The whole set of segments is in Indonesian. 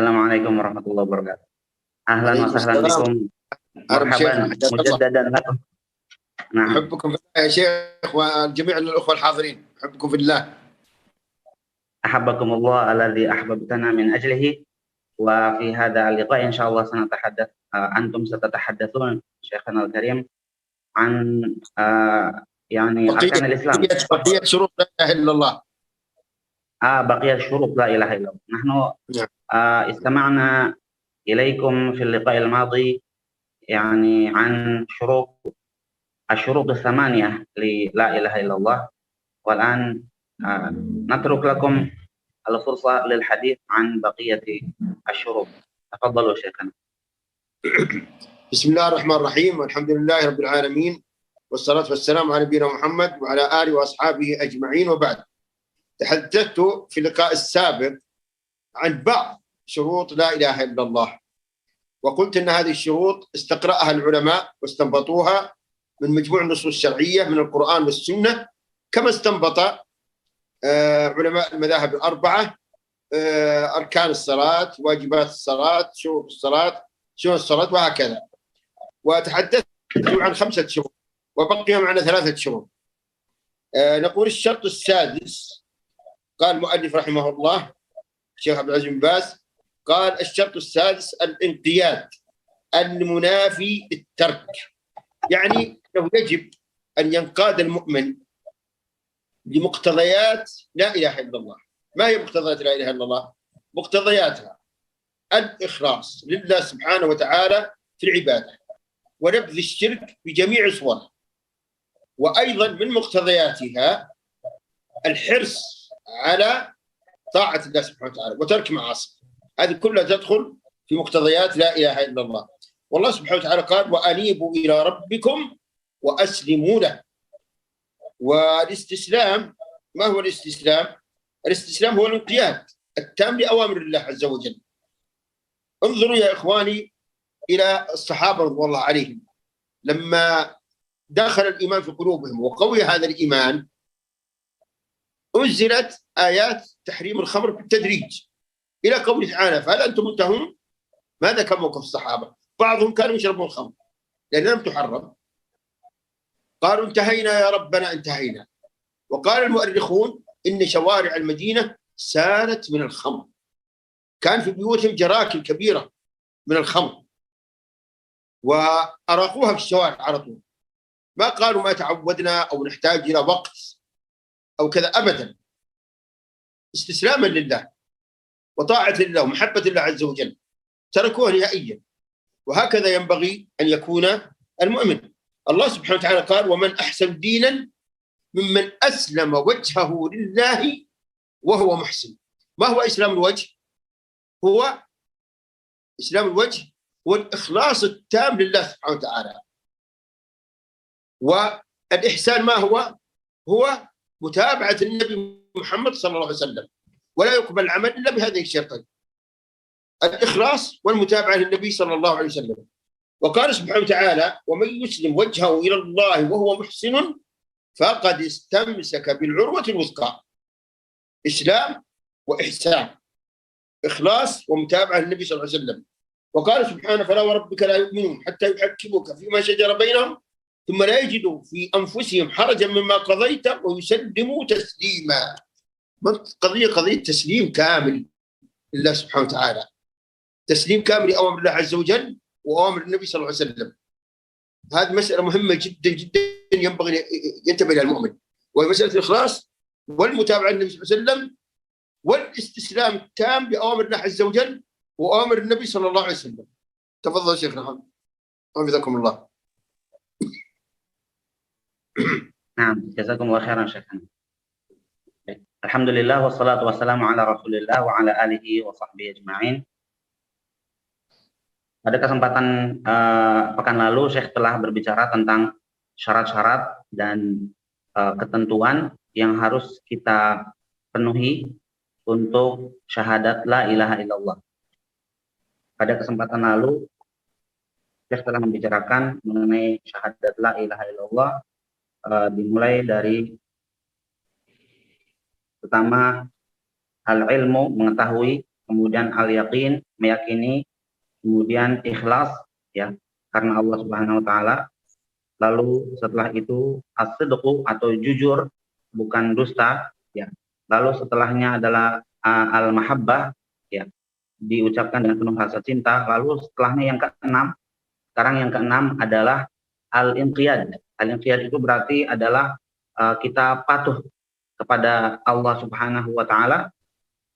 السلام عليكم ورحمة الله وبركاته. أهلا عليكم وسهلا السلام. بكم، مرحبا مجددا لكم. نعم. أحبكم في الله يا شيخ وجميع الأخوة الحاضرين، أحبكم في الله. أحبكم الله الذي أحببتنا من أجله. وفي هذا اللقاء إن شاء الله سنتحدث، أنتم ستتحدثون شيخنا الكريم عن يعني أركان الإسلام، بقية شروط لا إله إلا الله. بقية شروط لا إله إلا الله. نحن استمعنا إليكم في اللقاء الماضي يعني عن الشروط الثمانية للا إله إلا الله، والآن نترك لكم الفرصة للحديث عن بقية الشروط. تفضلوا شيخنا. بسم الله الرحمن الرحيم، والحمد لله رب العالمين، والصلاة والسلام على نبينا محمد وعلى آله وأصحابه أجمعين، وبعد. تحدثت في اللقاء السابق عن بعض شروط لا إله إلا الله، وقلت أن هذه الشروط استقرأها العلماء واستنبطوها من مجموع النصوص الشرعية من القرآن والسنة، كما استنبط علماء المذاهب الأربعة أركان الصلاة، واجبات الصلاة، شروط الصلاة، شروط الصلاة، وهكذا. وتحدثت عن 5 شروط، وبقي معنا 3 شروط. نقول الشرط السادس، قال المؤلف رحمه الله الشيخ عبد العزيز بن باز، قال الشرط السادس الانقياد المنافي للترك، يعني أنه يجب أن ينقاد المؤمن لمقتضيات لا إله إلا الله. ما هي مقتضيات لا إله إلا الله؟ مقتضياتها الإخلاص لله سبحانه وتعالى في العبادة، ونبذ الشرك بجميع صوره، وأيضا من مقتضياتها الحرص على طاعة الله سبحانه وتعالى وترك معاصي. هذه كلها تدخل في مقتضيات لا إله إلا الله. والله سبحانه وتعالى قال وأنيبوا إلى ربكم وأسلموا له. والاستسلام، ما هو الاستسلام؟ الاستسلام هو الانقياد التام لأوامر الله عز وجل. انظروا يا إخواني إلى الصحابة رضي الله عليهم، لما دخل الإيمان في قلوبهم وقوي هذا الإيمان، أنزلت آيات تحريم الخمر بالتدريج إلى قوله تعالى فهل أنتم منتهون؟ ماذا كان موقف الصحابة؟ بعضهم كانوا يشربون الخمر لأن لم تحرم، قالوا انتهينا يا ربنا انتهينا. وقال المؤرخون إن شوارع المدينة سالت من الخمر، كان في بيوتهم جراكن كبيرة من الخمر وأراقوها في الشوارع على طول. ما قالوا ما تعودنا أو نحتاج إلى وقت أو كذا، أبدا، استسلاما لله وطاعة لله ومحبة الله عز وجل تركوها نهائيا. وهكذا ينبغي أن يكون المؤمن. الله سبحانه وتعالى قال ومن أحسن دينا ممن أسلم وجهه لله وهو محسن. ما هو إسلام الوجه؟ هو إسلام الوجه هو الإخلاص التام لله سبحانه وتعالى. والإحسان ما هو؟ هو متابعة النبي محمد صلى الله عليه وسلم، ولا يقبل العمل إلا بهذه الشرطين، الإخلاص والمتابعة للنبي صلى الله عليه وسلم. وقال سبحانه وتعالى ومن يسلم وجهه إلى الله وهو محسن فقد استمسك بالعروة الوثقى. إسلام وإحسان، إخلاص ومتابعة للنبي صلى الله عليه وسلم. وقال سبحانه فلا وربك لا يؤمنون حتى يحكموك فيما شجر بينهم ثم لا يجدوا في أنفسهم حرجا مما قضيت ويسلموا تسليما. قضية تسليم كامل لله سبحانه وتعالى، تسليم كامل لأوامر الله عز وجل وأوامر النبي صلى الله عليه وسلم. هذه مسألة مهمة جدا جدا ينبغي ينتبه لها المؤمن، وهي مسألة الإخلاص والمتابعة للنبي صلى الله عليه وسلم والاستسلام التام بأوامر الله عز وجل وأوامر النبي صلى الله عليه وسلم. تفضل شيخنا حفظكم الله. نعم، جزاكم الله خيرا شيخنا. Alhamdulillah wassalatu wassalamu ala Rasulillah wa ala alihi wa sahbihi ajma'in. Pada kesempatan pekan lalu Syekh telah berbicara tentang syarat-syarat dan ketentuan yang harus kita penuhi untuk syahadat la ilaha illallah. Pada kesempatan lalu Syekh telah membicarakan mengenai syahadat la ilaha illallah, dimulai dari pertama al-ilmu, mengetahui, kemudian al-yaqin, meyakini, kemudian ikhlas, ya, karena Allah Subhanahu wa taala. Lalu setelah itu as-sidqu atau jujur, bukan dusta, ya. Lalu setelahnya adalah al-mahabbah, ya, diucapkan dengan penuh rasa cinta. Lalu setelahnya yang keenam, sekarang yang keenam adalah al-inqiyad. Al-inqiyad itu berarti adalah kita patuh kepada Allah Subhanahu wa taala,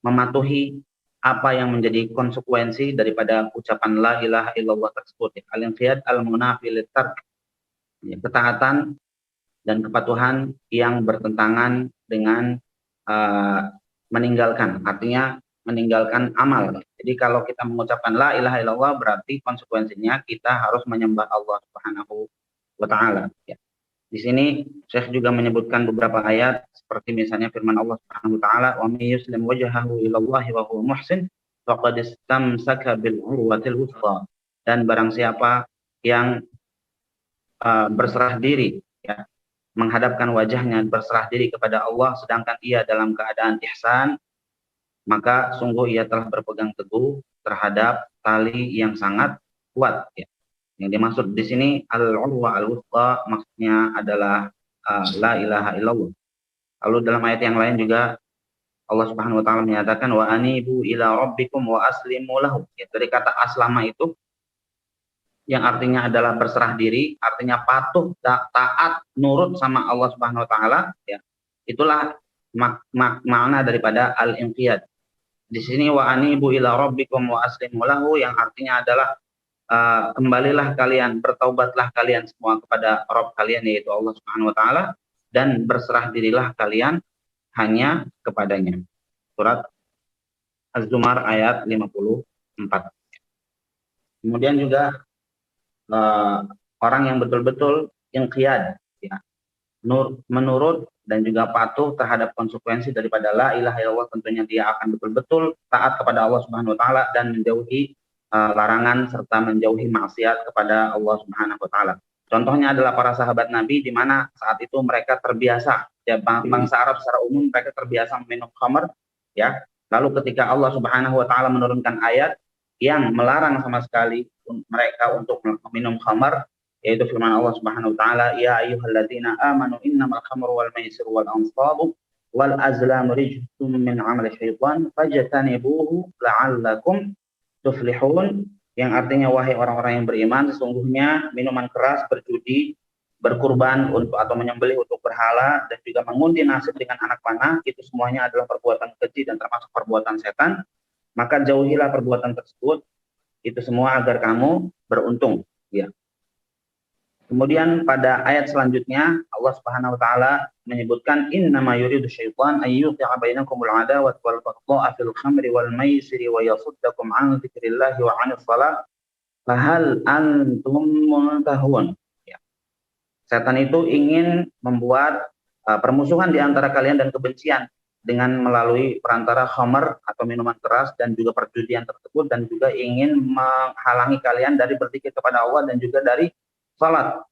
mematuhi apa yang menjadi konsekuensi daripada ucapan la ilaha illallah tersebut. Al-inqiyad al-munafi lit-tark, ketaatan dan kepatuhan yang bertentangan dengan meninggalkan, artinya meninggalkan amal. Jadi kalau kita mengucapkan la ilaha illallah berarti konsekuensinya kita harus menyembah Allah Subhanahu wa taala, ya. Di sini Syekh juga menyebutkan beberapa ayat seperti misalnya firman Allah Subhanahu wa taala, "Wa may yuslim wajhahu ila Allah wa huwa muhsin faqad istamsaka bil urwatil wuthqa." Dan barang siapa yang berserah diri, ya, menghadapkan wajahnya berserah diri kepada Allah sedangkan ia dalam keadaan ihsan, maka sungguh ia telah berpegang teguh terhadap tali yang sangat kuat, ya. Yang dimaksud di sini al-urwa al-wuthqa maksudnya adalah la ilaha illallah. Lalu dalam ayat yang lain juga Allah Subhanahu wa taala menyatakan wa anibu ila rabbikum wa aslimu lahu. Ya, dari kata aslama itu yang artinya adalah berserah diri, artinya patuh, taat, nurut sama Allah Subhanahu wa taala, ya. Itulah makna daripada al-inqiyad. Di sini wa anibu ila rabbikum wa aslimu lahu yang artinya adalah kembalilah kalian, bertaubatlah kalian semua kepada Rabb kalian yaitu Allah Subhanahu wa taala dan berserah dirilah kalian hanya kepadanya. Surat Az-Zumar ayat 54. Kemudian juga orang yang betul-betul inqiyad, ya, menurut dan juga patuh terhadap konsekuensi daripada la ilaha illallah, tentunya dia akan betul-betul taat kepada Allah Subhanahu wa taala dan menjauhi larangan serta menjauhi maksiat kepada Allah Subhanahu wa taala. Contohnya adalah para sahabat Nabi di mana saat itu mereka terbiasa, ya, bangsa Arab secara umum mereka terbiasa meminum khamr, ya. Lalu ketika Allah Subhanahu wa taala menurunkan ayat yang melarang sama sekali mereka untuk meminum khamr, yaitu firman Allah Subhanahu wa taala, ya ayyuhalladzina amanu innamal khamru wal maisiru wal ansabu wal azlamu rijsum min 'amali syaitan fajtanibuhu la'allakum tuflihun, yang artinya wahai orang-orang yang beriman, sesungguhnya minuman keras, berjudi, berkurban untuk atau menyembelih untuk berhala dan juga mengundi nasib dengan anak panah, itu semuanya adalah perbuatan keji dan termasuk perbuatan setan. Maka jauhilah perbuatan tersebut, itu semua agar kamu beruntung, ya. Kemudian pada ayat selanjutnya Allah Subhanahu wa taala menyebutkan innama yuridu syaitan ayyuqi'a bainakumul adawata wal baghdha'a fil khamri wal maisiri wa yasuddakum 'an dzikrillahi wa 'anis shalah fahal antum muntahun. Ya. Setan itu ingin membuat permusuhan di antara kalian dan kebencian dengan melalui perantara khamr atau minuman keras dan juga perjudian tersebut, dan juga ingin menghalangi kalian dari berzikir kepada Allah dan juga dari salat.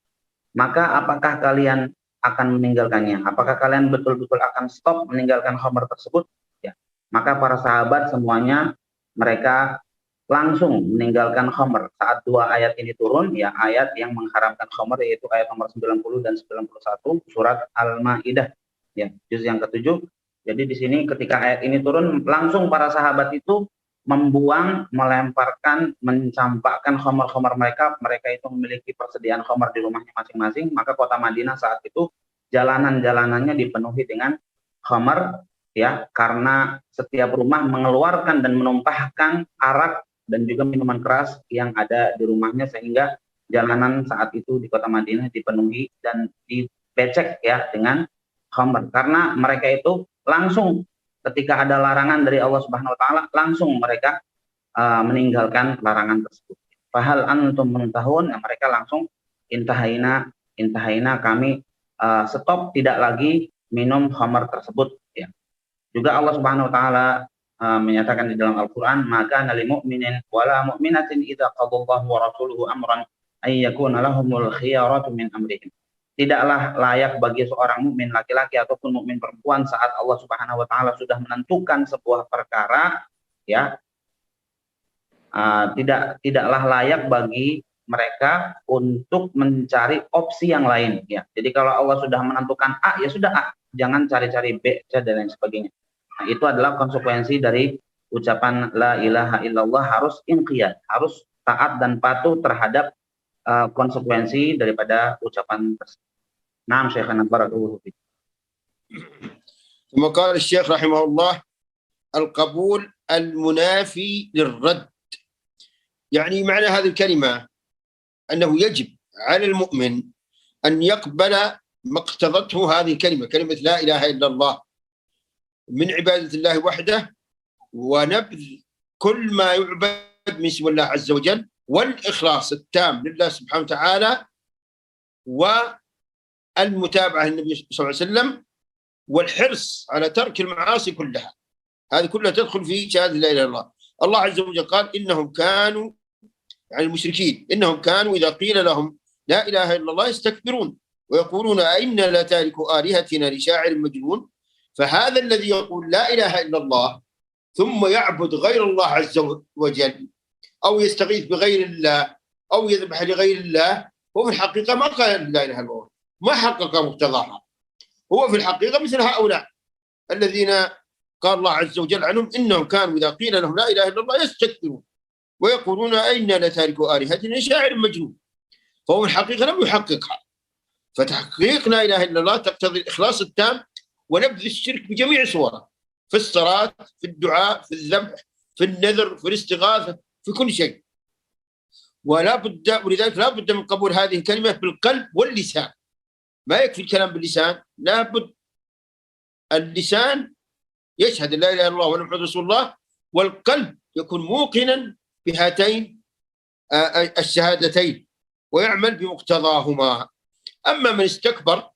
Maka apakah kalian akan meninggalkannya? Apakah kalian betul-betul akan stop meninggalkan khamr tersebut? Ya. Maka para sahabat semuanya mereka langsung meninggalkan khamr saat dua ayat ini turun, ya, ayat yang mengharamkan khamr yaitu ayat nomor 90 dan 91 surat Al-Maidah, ya, juz yang ke-7. Jadi di sini ketika ayat ini turun langsung para sahabat itu membuang, melemparkan, mencampakkan khamar-khamar mereka. Mereka itu memiliki persediaan khamar di rumahnya masing-masing. Maka kota Madinah saat itu jalanan-jalanannya dipenuhi dengan khamar, ya, karena setiap rumah mengeluarkan dan menumpahkan arak dan juga minuman keras yang ada di rumahnya, sehingga jalanan saat itu di kota Madinah dipenuhi dan dibecek, ya, dengan khamar. Karena mereka itu langsung ketika ada larangan dari Allah Subhanahu wa taala, langsung mereka meninggalkan larangan tersebut. Fahal antum muntahun, mereka langsung intahaina kami stop, tidak lagi minum khamar tersebut ya. Juga Allah Subhanahu wa taala menyatakan di dalam Al-Qur'an, maka lil mu'minin wala mu'minatin idza qadallahu wa rasuluhu amran ay yakuna lahumul khiyaratu min amrihim. Tidaklah layak bagi seorang mukmin laki-laki ataupun mukmin perempuan saat Allah Subhanahu wa taala sudah menentukan sebuah perkara ya, tidaklah layak bagi mereka untuk mencari opsi yang lain ya. Jadi kalau Allah sudah menentukan A, ya sudah A, jangan cari-cari B, C dan lain sebagainya. Nah, itu adalah konsekuensi dari ucapan la ilaha illallah, harus inqiyad, harus taat dan patuh terhadap konsekuensi daripada ucapan tersebut. Naam Syekhana barakallahu fiik. ثم قال الشيخ رحمه الله: القبول المنافي للرد. يعني معنى هذه الكلمة أنه يجب على المؤمن أن يقبل ما اقتضته هذه الكلمة، كلمة لا إله إلا الله، من عبادة الله وحده ونبذ كل ما يعبد من سوى الله عز وجل، والإخلاص التام لله سبحانه وتعالى، والمتابعة للنبي صلى الله عليه وسلم، والحرص على ترك المعاصي كلها. هذه كلها تدخل في شهادة لا إله إلا الله. الله عز وجل قال: إنهم كانوا، يعني المشركين، إنهم كانوا إذا قيل لهم لا إله إلا الله يستكبرون ويقولون أئنا لتاركوا آلهتنا لشاعر مجنون. فهذا الذي يقول لا إله إلا الله ثم يعبد غير الله عز وجل أو يستغيث بغير الله أو يذبح لغير الله، هو في الحقيقة ما قال لا إله إلا الله، ما حقق مقتضاها. هو في الحقيقة مثل هؤلاء الذين قال الله عز وجل عنهم: إنهم كانوا إذا قيل لهم لا إله إلا الله يستكبرون ويقولون أئنا لتاركوا آلهتنا لشاعر مجنون. فهو الحقيقة لم يحققها. فتحقيق لا إله إلا الله تقتضي الإخلاص التام ونبذ الشرك بجميع صوره، في الصلاة، في الدعاء، في الذبح، في النذر، في الاستغاثة، في كل شيء. ولذلك لا بد من قبول هذه الكلمة بالقلب واللسان. ما يكفي الكلام باللسان، لا بد اللسان يشهد لا إله إلا الله وأن محمد رسول الله، والقلب يكون موقنا بهاتين الشهادتين ويعمل بمقتضاهما. أما من استكبر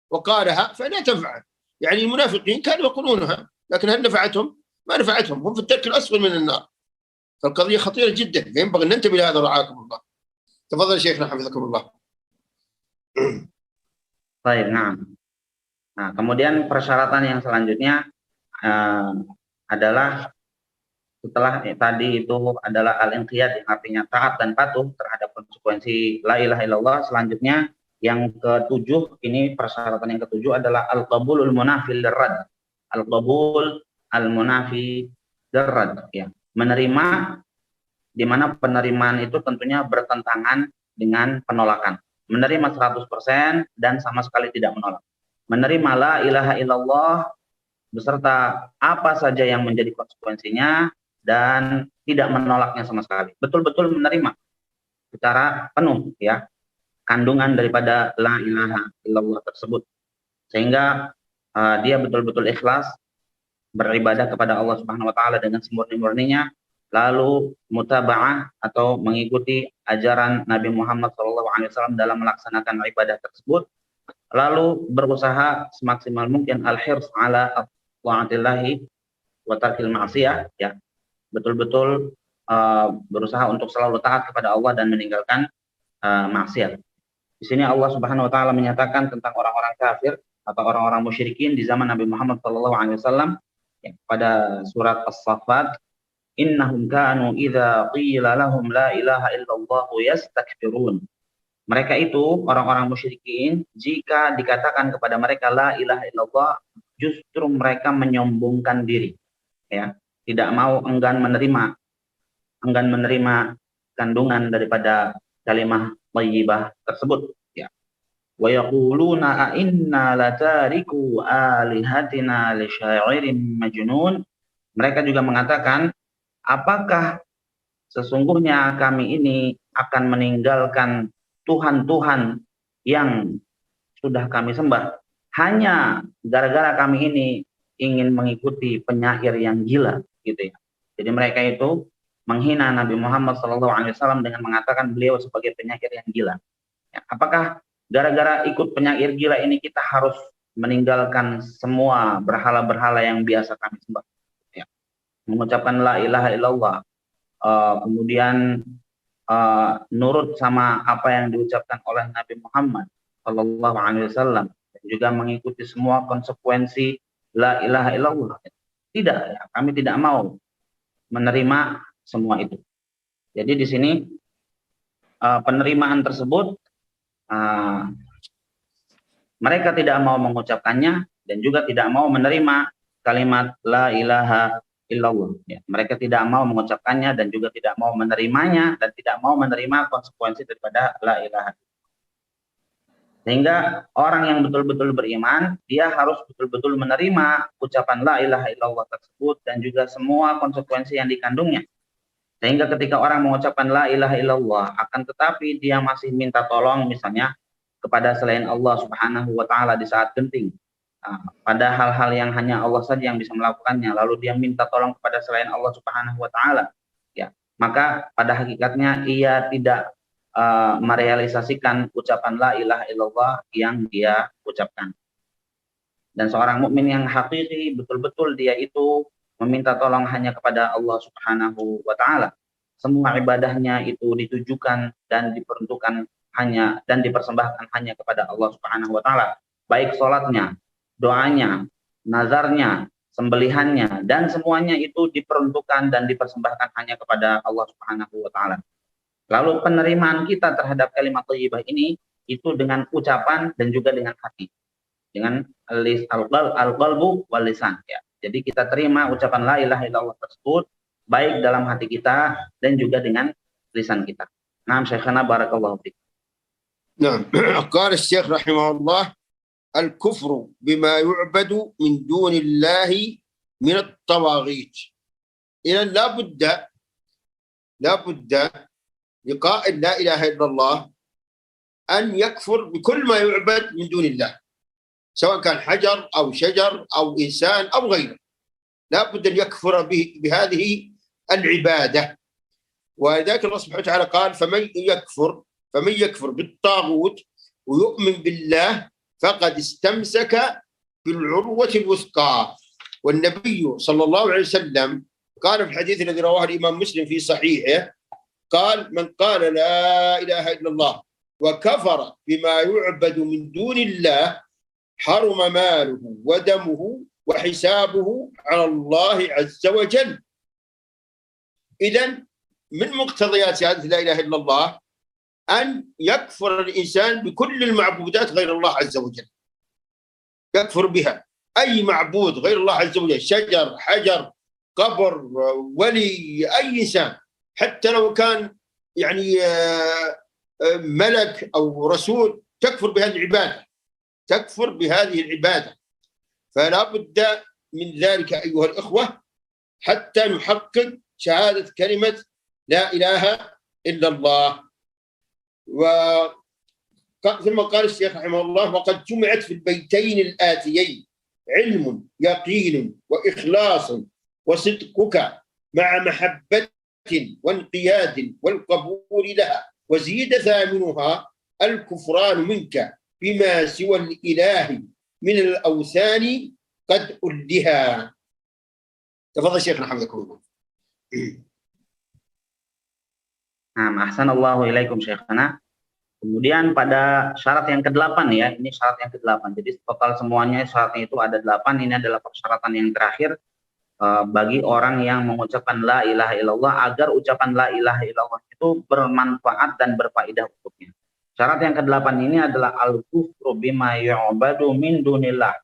وقالها فلا تنفع. يعني المنافقين كانوا يقولونها، لكن هل نفعتهم؟ ما نفعتهم، هم في الدرك الأسفل من النار. فالقضية خطيرة جدا، ينبغي أن ننتبه لهذا رعاكم الله. تفضل شيخنا حفظكم الله. Baik, nah, kemudian persyaratan yang selanjutnya adalah setelah tadi itu adalah al-inqiyad, yang artinya taat dan patuh terhadap konsekuensi la ilaha illallah. Selanjutnya yang ketujuh, ini persyaratan yang ketujuh adalah al-qabulul munafi lirrad. Al-qabul al-munafi lirrad, ya. Menerima, di mana penerimaan itu tentunya bertentangan dengan penolakan. Menerima 100% dan sama sekali tidak menolak. Menerima la ilaha illallah beserta apa saja yang menjadi konsekuensinya dan tidak menolaknya sama sekali. Betul-betul menerima secara penuh ya kandungan daripada la ilaha illallah tersebut. Sehingga dia betul-betul ikhlas beribadah kepada Allah Subhanahu wa taala dengan semurni-murninya, lalu mutaba'ah atau mengikuti ajaran Nabi Muhammad SAW dalam melaksanakan ibadah tersebut, lalu berusaha semaksimal mungkin al-hirs ala ta'atillahi wa tarkil ma'siyah, ya, betul-betul berusaha untuk selalu taat kepada Allah dan meninggalkan maksiat. Di sini Allah Subhanahu wa taala menyatakan tentang orang-orang kafir atau orang-orang musyrikin di zaman Nabi Muhammad SAW, ya, pada surat As-Saffat, innahum kanu idza qila lahum la ilaha illallah yastakbirun. Mereka itu orang-orang musyrikin, jika dikatakan kepada mereka la ilaha illallah, justru mereka menyombongkan diri, ya, tidak mau, enggan menerima kandungan daripada kalimah thayyibah tersebut, ya. Wa yaquluna a inna latariku alihatina li syairin majnun. Mereka juga mengatakan, apakah sesungguhnya kami ini akan meninggalkan Tuhan-Tuhan yang sudah kami sembah hanya gara-gara kami ini ingin mengikuti penyair yang gila gitu ya. Jadi mereka itu menghina Nabi Muhammad SAW dengan mengatakan beliau sebagai penyair yang gila. Ya, apakah gara-gara ikut penyair gila ini kita harus meninggalkan semua berhala-berhala yang biasa kami sembah? Ya. Mengucapkan la ilaha illallah, kemudian nurut sama apa yang diucapkan oleh Nabi Muhammad SAW, dan juga mengikuti semua konsekuensi la ilaha illallah. Tidak, ya, kami tidak mau menerima semua itu. Jadi di sini penerimaan tersebut mereka tidak mau mengucapkannya dan juga tidak mau menerima kalimat la ilaha illallah. Ya, mereka tidak mau mengucapkannya dan juga tidak mau menerimanya dan tidak mau menerima konsekuensi daripada la ilaha. Sehingga orang yang betul-betul beriman, dia harus betul-betul menerima ucapan la ilaha illallah tersebut dan juga semua konsekuensi yang dikandungnya. Sehingga ketika orang mengucapkan la ilaha illallah, akan tetapi dia masih minta tolong misalnya kepada selain Allah Subhanahu wa taala di saat genting. Pada hal-hal yang hanya Allah saja yang bisa melakukannya, lalu dia minta tolong kepada selain Allah Subhanahu wa taala. Ya, maka pada hakikatnya ia tidak merealisasikan ucapan la ilaha illallah yang dia ucapkan. Dan seorang mukmin yang hakiki betul-betul dia itu meminta tolong hanya kepada Allah Subhanahu wa taala. Semua ibadahnya itu ditujukan dan diperuntukkan hanya dan dipersembahkan hanya kepada Allah Subhanahu wa taala. Baik salatnya, doanya, nazarnya, sembelihannya, dan semuanya itu diperuntukkan dan dipersembahkan hanya kepada Allah Subhanahu wa taala. Lalu penerimaan kita terhadap kalimat thayyibah ini itu dengan ucapan dan juga dengan hati. Dengan al-qalbu wal lisan, ya. Jadi kita terima ucapan la ilaha illallah tersebut baik dalam hati kita dan juga dengan lisan kita. Naam Syekhana barakallahu fiik. Naam. Qala Syekh rahimahullah al-kufru bima yu'badu min dunillahi min at-tawaghit. Idan la budda لقائل لا إله إلا الله أن يكفر بكل ما يعبد من دون الله، سواء كان حجر أو شجر أو إنسان أو غيره. لا بد أن يكفر بهذه العبادة. ولذلك الله سبحانه وتعالى قال فمن يكفر بالطاغوت ويؤمن بالله فقد استمسك بالعروة الوثقى. والنبي صلى الله عليه وسلم قال في الحديث الذي رواه الإمام مسلم في صحيحه قال من قال لا إله إلا الله وكفر بما يعبد من دون الله حرم ماله ودمه وحسابه على الله عز وجل. إذن من مقتضيات شهادة لا إله إلا الله أن يكفر الإنسان بكل المعبودات غير الله عز وجل، يكفر بها. أي معبود غير الله عز وجل، شجر، حجر، قبر، ولي، أي إنسان، حتى لو كان يعني ملك أو رسول، تكفر بهذه العبادة، تكفر بهذه العبادة. فلا بد من ذلك أيها الإخوة حتى نحقق شهادة كلمة لا إله إلا الله. ثم قال الشيخ رحمه الله وقد جمعت في البيتين الآتيين علم يقين وإخلاص وصدقك مع محبة وانقياد والقبول لها، وزيد ثامنها الكفران منك بما سوى الإله من الأوثان قد ألها. تفضل شيخنا حفظكم الله. Ahsanallahu ilaikum Syekhana. Kemudian pada syarat yang ke-8 ya, ini syarat yang ke-8. Jadi total semuanya syaratnya itu ada 8. Ini adalah persyaratan yang terakhir bagi orang yang mengucapkan la ilaha illallah agar ucapan la ilaha illallah itu bermanfaat dan berfaedah untuknya. Syarat yang ke-8 ini adalah al-kufru bima yu'badu min dunillah.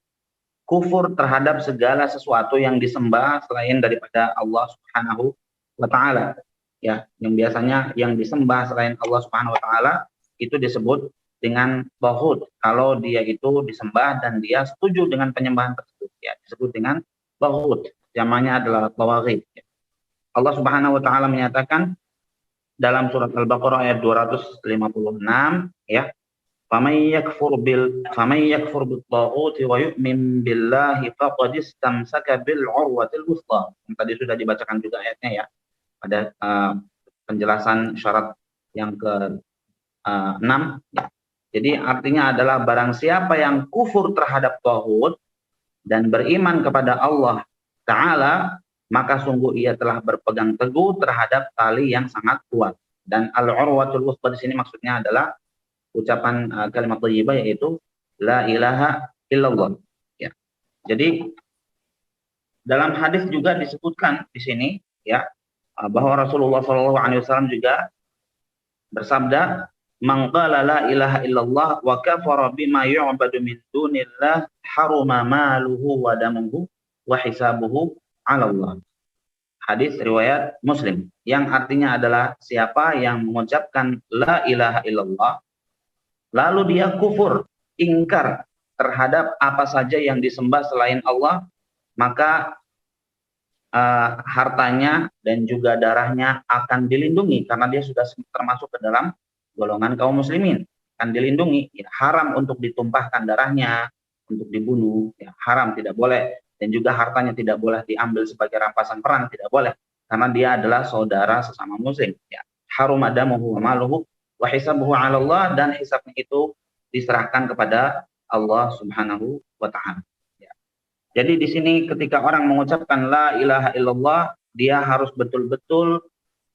Kufur terhadap segala sesuatu yang disembah selain daripada Allah Subhanahu wa taala. Ya, yang biasanya yang disembah selain Allah Subhanahu wa taala itu disebut dengan tauhid. Kalau dia itu disembah dan dia setuju dengan penyembahan tersebut, ya disebut dengan tauhid. Namanya adalah tawaghit. Allah Subhanahu wa taala menyatakan dalam surat Al-Baqarah ayat 256 ya, faman yakfur bit-taghuti wa yu'min billahi faqad istamsaka bil 'urwatil wuthqa. Tadi sudah dibacakan juga ayatnya ya. Ada penjelasan syarat yang ke-6. Jadi artinya adalah barang siapa yang kufur terhadap taghut dan beriman kepada Allah Ta'ala, maka sungguh ia telah berpegang teguh terhadap tali yang sangat kuat. Dan al-urwatul wuthqa di sini maksudnya adalah ucapan kalimat thayyibah, yaitu la ilaha illallah. Ya. Jadi dalam hadis juga disebutkan di sini ya bahwa Rasulullah SAW juga bersabda, "Man qala la ilaha illallah wa kafara bima yu'badu min dunillah haruma maluhu wa damuhu wa hisabuhu 'ala Allah." Hadis riwayat Muslim, yang artinya adalah siapa yang mengucapkan la ilaha illallah lalu dia kufur, ingkar terhadap apa saja yang disembah selain Allah, maka hartanya dan juga darahnya akan dilindungi karena dia sudah termasuk ke dalam golongan kaum muslimin, akan dilindungi. Ya, haram untuk ditumpahkan darahnya, untuk dibunuh, ya, haram, tidak boleh. Dan juga hartanya tidak boleh diambil sebagai rampasan perang, tidak boleh, karena dia adalah saudara sesama muslim. Ya. Harum adamuhu wa maluhu wa hisabuhu 'ala Allah, dan hisabnya itu diserahkan kepada Allah Subhanahu wa Ta'ala. Ya. Jadi di sini ketika orang mengucapkan la ilaha illallah, dia harus betul-betul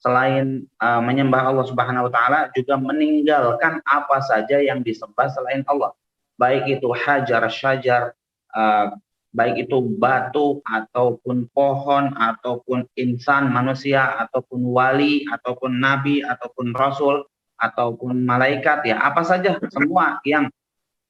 selain menyembah Allah Subhanahu wa Ta'ala juga meninggalkan apa saja yang disembah selain Allah, baik itu hajar, syajar, baik itu batu ataupun pohon ataupun insan manusia ataupun wali ataupun nabi ataupun rasul ataupun malaikat, ya apa saja, semua yang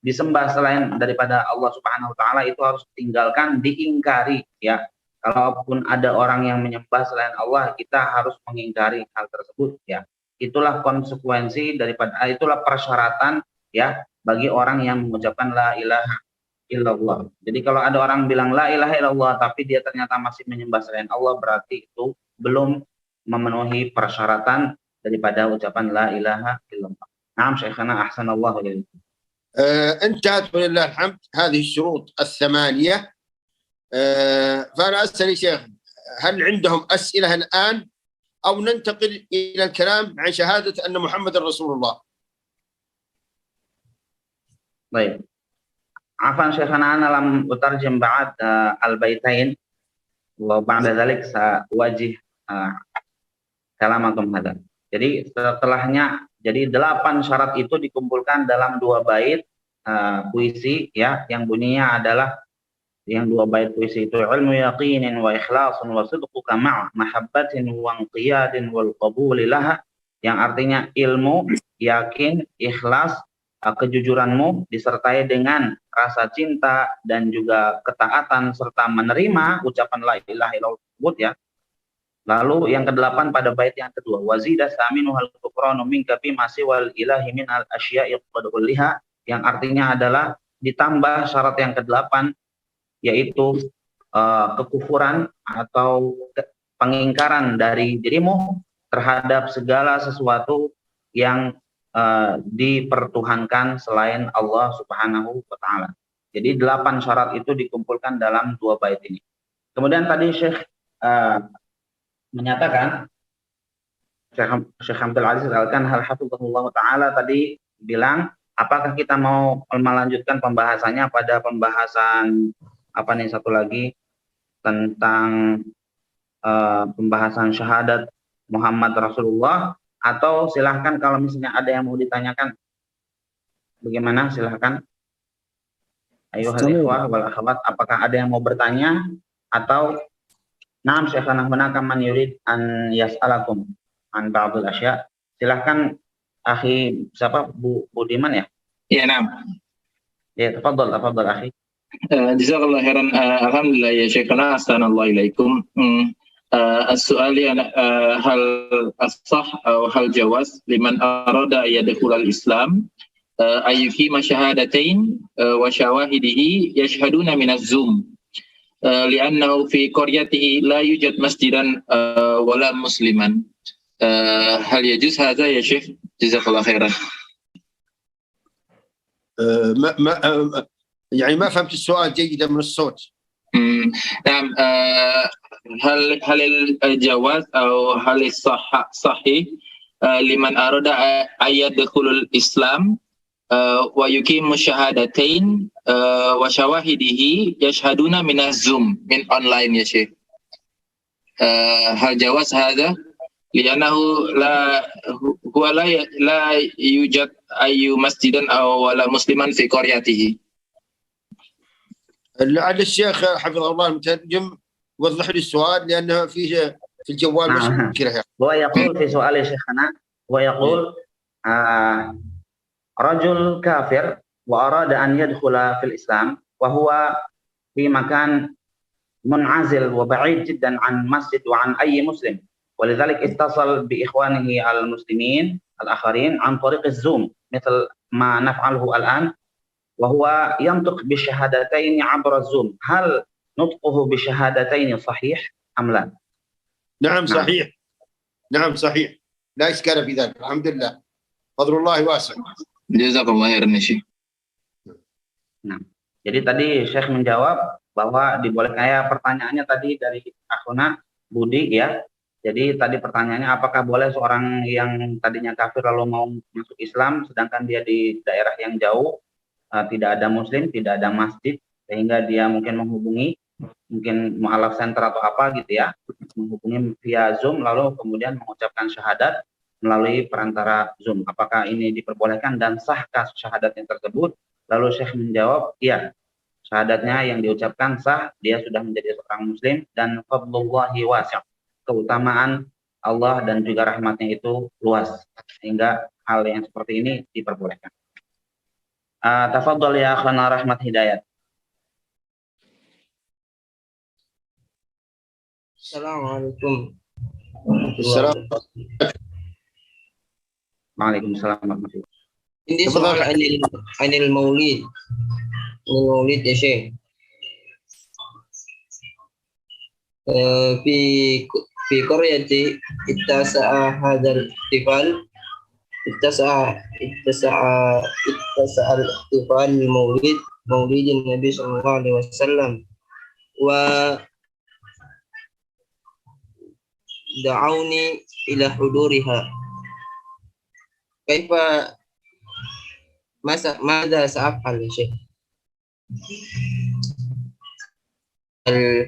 disembah selain daripada Allah Subhanahu wa Ta'ala itu harus ditinggalkan, diingkari. Ya, kalaupun ada orang yang menyembah selain Allah, kita harus mengingkari hal tersebut. Ya, itulah konsekuensi daripada, itulah persyaratan ya bagi orang yang mengucapkan la ilaha illallah. Jadi kalau ada orang bilang la ilaha illallah tapi dia ternyata masih menyembah selain Allah, berarti itu belum memenuhi persyaratan daripada ucapan la ilaha illallah. Naam Syekhana, ahsanallahu ilaikum. انتهت ولله الحمد هذه الشروط الثمانية. فأنا أسأل يا شيخ، هل عندهم أسئلة الآن أو ننتقل إلى الكلام عن شهادة أن محمد رسول الله؟ طيب، عفوا شيخنا، أنا لم أترجم بعد البيتين وبعد ذلك سأوجه كلامكم هذا. Jadi setelahnya, jadi 8 syarat itu dikumpulkan dalam 2 bait puisi ya, yang bunyinya adalah, yang 2 bait puisi itu, ilmu yaqinin wa ikhlasun wa sidquka ma'a mahabbatin wa inqiyadin wal qabuli laha, yang artinya ilmu, yakin, ikhlas, kejujuranmu disertai dengan rasa cinta dan juga ketaatan serta menerima ucapan la ilaha illallah ya. Lalu yang ke-8 pada bait yang kedua, wazida saminu hal kufranu minka fi masiwal ilahi min al asya'i qad kulliha, yang artinya adalah ditambah syarat yang ke-8, yaitu kekufuran atau pengingkaran dari dirimu terhadap segala sesuatu yang dipertuhankan selain Allah Subhanahu wa Ta'ala. Jadi 8 syarat itu dikumpulkan dalam 2 bait ini. Kemudian tadi Syekh menyatakan, Syekh Abdul Aziz Al-Kanhal hafizahullah ta'ala tadi bilang, apakah kita mau melanjutkan pembahasannya pada pembahasan apa nih satu lagi tentang pembahasan syahadat Muhammad Rasulullah, atau silahkan kalau misalnya ada yang mau ditanyakan, bagaimana, silahkan. Ayuhal ikhwah wal akhwat, apakah ada yang mau bertanya atau Naam Syekhana, hunaka man yurid an yas'alakum an ba'dul asya. Silahkan akhi, siapa, Budiman ya? Iya, naam. Ya, tafadhal akhi. Jazakallah khairan. Alhamdulillah ya Syekhana, ahsanallahu ilaikum. السؤال هل الصح أو هل جواز لمن أراد أن يدخل الإسلام أن يقيم شهادتين وشواهده يشهدون من الزوم لأنه في قريته لا يوجد مسجدا ولا مسلما هل يجوز هذا يا شيخ؟ جزاك الله خيرا. يعني ما فهمت السؤال جيدا من الصوت. نعم. هل الجواز أو هل صحيح لمن أراد أن يدخل الإسلام ويقيم الشهادتين وشواهده يشهدون من الزوم من أونلاين يا شيخ؟ هل جواز هذا؟ لأنه لا يوجد أي مسجد أو ولا مسلما في قريته. لعل الشيخ حفظه الله المترجم وضح لي السؤال لأنه فيه في الجوال مشكلة. هو يقول في سؤال شيخنا، هو يقول رجل كافر وأراد أن يدخل في الإسلام وهو في مكان منعزل وبعيد جدا عن مسجد وعن أي مسلم، ولذلك اتصل بإخوانه المسلمين الآخرين عن طريق الزوم مثل ما نفعله الآن، وهو ينطق بالشهادتين عبر الزوم. هل نطقه بالشهادتين صحيح أم لا؟ نعم صحيح. نعم صحيح، لا إشكال في ذلك، الحمد لله، فضل الله واسع. Jazakallah khairan Syekh. Nah, jadi tadi Syekh menjawab bahwa dibolehkan, ya pertanyaannya tadi dari Akhuna Budi ya. Jadi tadi pertanyaannya apakah boleh seorang yang tadinya kafir lalu mau masuk Islam sedangkan dia di daerah yang jauh, tidak ada muslim, tidak ada masjid, sehingga dia mungkin menghubungi mungkin mu'alaf center atau apa gitu ya, menghubungi via Zoom lalu kemudian mengucapkan syahadat melalui perantara Zoom. Apakah ini diperbolehkan dan sahkah syahadatnya tersebut? Lalu Syekh menjawab, iya, syahadatnya yang diucapkan sah, dia sudah menjadi seorang muslim, dan fadlullahi wasi', keutamaan Allah dan juga rahmatnya itu luas, sehingga hal yang seperti ini diperbolehkan. Tafadhol ya akhana Rahmat Hidayat. Assalamualaikum. Waalaikumsalam warahmatullahi wabarakatuh. Ini soal anil maulid. Maulid ya Syekh. Fi qaryati ittasa'a hadzal ihtifal ittasa'a al-ihtifal maulidin Nabi sallallahu alaihi wasallam wa da'awni ila huduriha. Kaifa ماذا سأفعل يا شيخ؟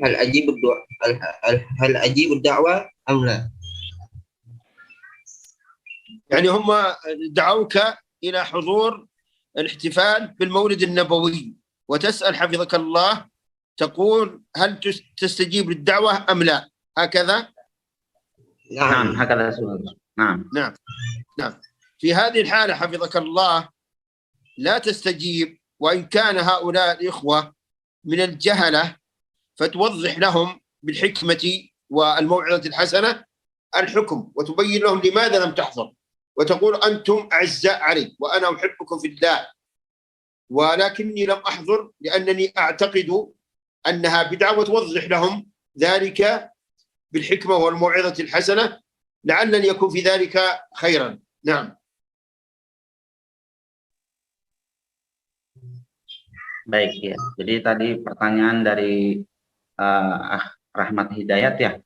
هل أجيب الدعوة أم لا؟ يعني هم دعوك إلى حضور الاحتفال بالمولد النبوي وتسأل حفظك الله، تقول هل تستجيب للدعوة أم لا؟ هكذا؟ نعم هكذا سؤال. نعم. في هذه الحالة حفظك الله لا تستجيب، وإن كان هؤلاء الإخوة من الجهلة فتوضح لهم بالحكمة والموعظة الحسنة الحكم، وتبين لهم لماذا لم تحضر، وتقول أنتم أعزاء علي وأنا أحبكم في الله، ولكني لم أحضر لأنني أعتقد أنها بدعة، وتوضح لهم ذلك بالحكمة والموعظة الحسنة لعلني يكون في ذلك خيرا. نعم. Baik ya, jadi tadi pertanyaan dari Rahmat Hidayat ya.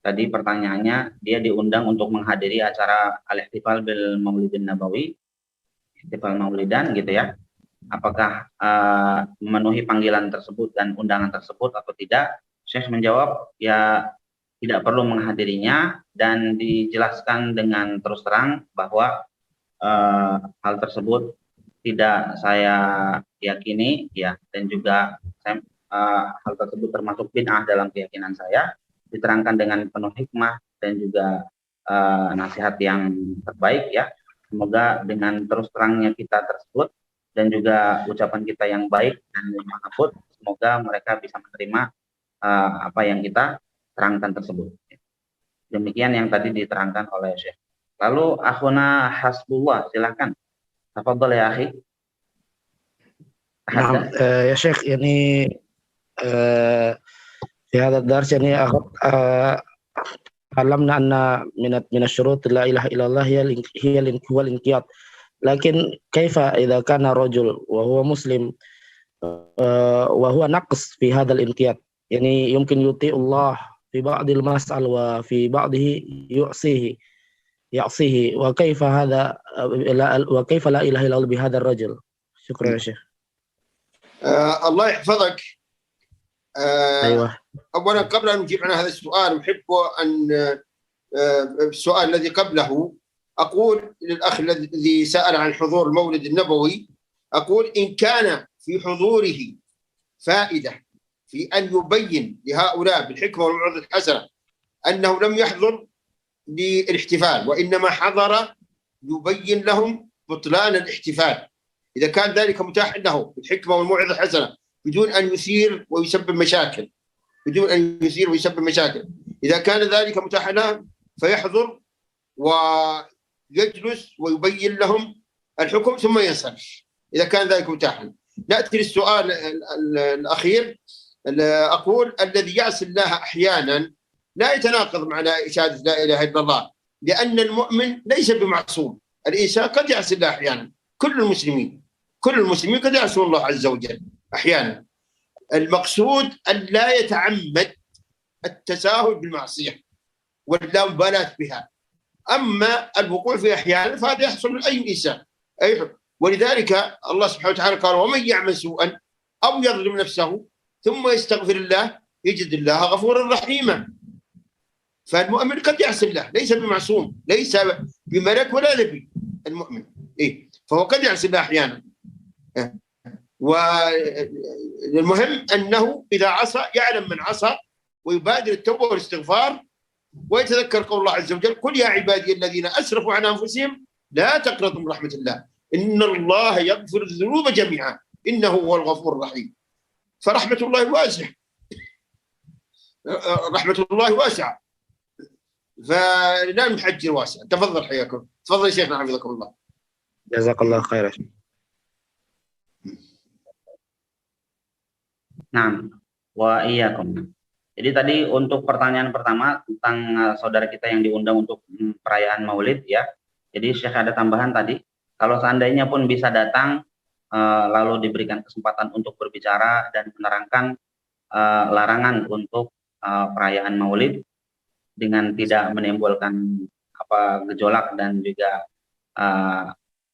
Tadi pertanyaannya, dia diundang untuk menghadiri acara Al-Ihtifal bil Maulidin Nabawi, Ihtifal Maulidan gitu ya. Apakah memenuhi panggilan tersebut dan undangan tersebut atau tidak? Syekh menjawab, ya tidak perlu menghadirinya, dan dijelaskan dengan terus terang bahwa hal tersebut tidak saya yakini ya, dan juga hal tersebut termasuk bid'ah dalam keyakinan saya. Diterangkan dengan penuh hikmah dan juga nasihat yang terbaik ya. Semoga dengan terus terangnya kita tersebut dan juga ucapan kita yang baik dan mahfud, semoga mereka bisa menerima apa yang kita terangkan tersebut. Demikian yang tadi diterangkan oleh Syekh. Lalu Akhuna Hasbullah, silakan. Tafadhol ya akhi. نعم يا شيخ، يعني في هذا الدرس يعني علمنا أن من الشروط لا إله إلا الله هو الانقياد lakin kaifa idza kana rajul wa huwa muslim wa huwa naqs fi hadzal inqiyad, yani yumkin yuti Allah fi ba'dil mas'al wa fi ba'dihi ya'sihi wa kaifa hadha wa kaifa la ilaha illallah bi hadzal rajul. Syukran ya Syekh. الله يحفظك. أيوة. أولا قبل أن نجيب عن هذا السؤال أحب أن السؤال الذي قبله أقول للأخ الذي سأل عن حضور المولد النبوي، أقول إن كان في حضوره فائدة في أن يبين لهؤلاء بالحكمة والموعظة الحسنة أنه لم يحضر للاحتفال وإنما حضر يبين لهم بطلان الاحتفال، إذا كان ذلك متاح له بالحكمة والموعظة الحسنة بدون أن يثير ويسبب مشاكل، إذا كان ذلك متاح له فيحضر ويجلس ويبين لهم الحكم ثم ينصرف إذا كان ذلك متاحا. نأتي للسؤال الأخير، أقول الذي يعصي الله أحيانا لا يتناقض مع إشهاد لا إله إلا الله، لأن المؤمن ليس بمعصوم، الإنسان قد يعصي الله أحيانا، كل المسلمين قد يعصون الله عز وجل أحيانا. المقصود أن لا يتعمد التساهل بالمعصية ولا مبالاة بها، أما الوقوع في أحيانا فهذا يحصل من أي إنسان ولذلك الله سبحانه وتعالى قال ومن يعمل سوءا أو يظلم نفسه ثم يستغفر الله يجد الله غفورا رحيما. فالمؤمن قد يعصي الله، ليس بمعصوم، ليس بملك ولا نبي المؤمن، فهو قد يعصي الله أحيانا. والمهم أنه إذا عصى يعلم من عصى ويبادر التوبة والاستغفار ويتذكر قول الله عز وجل قل يا عبادي الذين أسرفوا على أنفسهم لا تقنطوا من رحمة الله إن الله يغفر الذنوب جميعا إنه هو الغفور الرحيم. فرحمة الله واسعة، رحمة الله واسعة، فلا نحجر واسع. تفضل حياكم. تفضل شيخنا حفظكم الله. Jazakallah khairan. Nah, wa iyyakum. Jadi tadi untuk pertanyaan pertama tentang saudara kita yang diundang untuk perayaan Maulid ya. Jadi Syekh ada tambahan tadi, kalau seandainya pun bisa datang lalu diberikan kesempatan untuk berbicara dan menerangkan larangan untuk perayaan Maulid dengan tidak menimbulkan gejolak dan juga